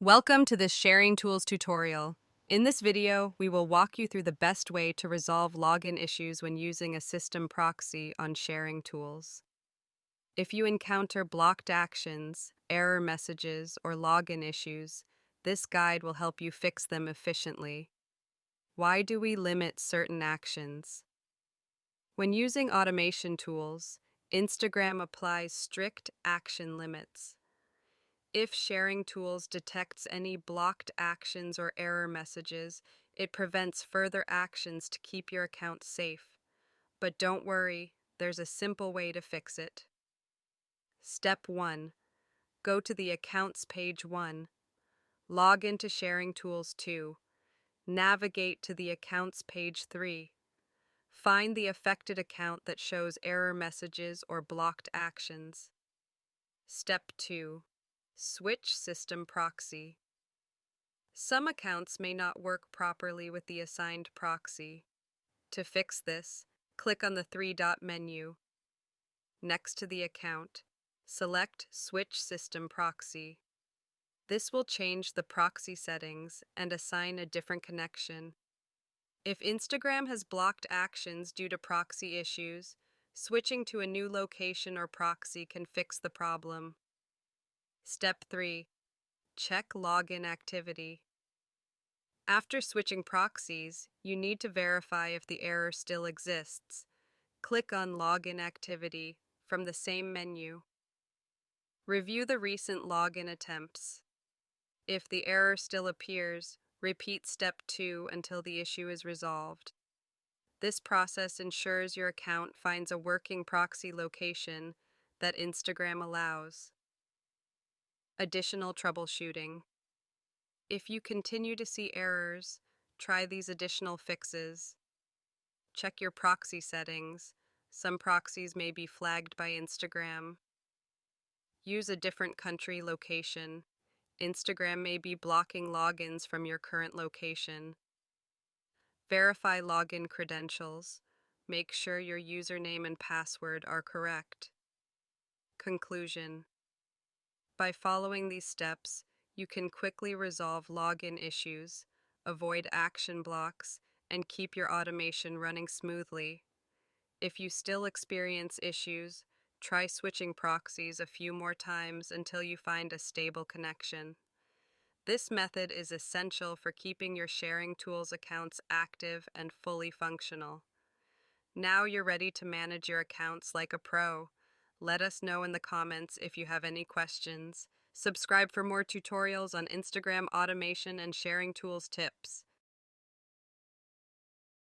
Welcome to this Sharingtools tutorial. In this video, we will walk you through the best way to resolve login issues when using a system proxy on Sharingtools. If you encounter blocked actions, error messages, or login issues, this guide will help you fix them efficiently. Why do we limit certain actions? When using automation tools, Instagram applies strict action limits. If Sharingtools detects any blocked actions or error messages, it prevents further actions to keep your account safe. But don't worry, there's a simple way to fix it. Step 1. Go to the Accounts page 1. Log into Sharingtools 2. Navigate to the Accounts page 3. Find the affected account that shows error messages or blocked actions. Step 2. Switch system proxy. Some accounts may not work properly with the assigned proxy. To fix this, click on the three-dot menu. Next to the account, select Switch System Proxy. This will change the proxy settings and assign a different connection. If Instagram has blocked actions due to proxy issues, switching to a new location or proxy can fix the problem. Step 3. Check login activity. After switching proxies, you need to verify if the error still exists. Click on Login Activity from the same menu. Review the recent login attempts. If the error still appears, repeat Step 2 until the issue is resolved. This process ensures your account finds a working proxy location that Instagram allows. Additional troubleshooting. If you continue to see errors, try these additional fixes. Check your proxy settings. Some proxies may be flagged by Instagram. Use a different country location. Instagram may be blocking logins from your current location. Verify login credentials. Make sure your username and password are correct. Conclusion. By following these steps, you can quickly resolve login issues, avoid action blocks, and keep your automation running smoothly. If you still experience issues, try switching proxies a few more times until you find a stable connection. This method is essential for keeping your Sharingtools accounts active and fully functional. Now you're ready to manage your accounts like a pro. Let us know in the comments if you have any questions. Subscribe for more tutorials on Instagram automation and Sharingtools tips.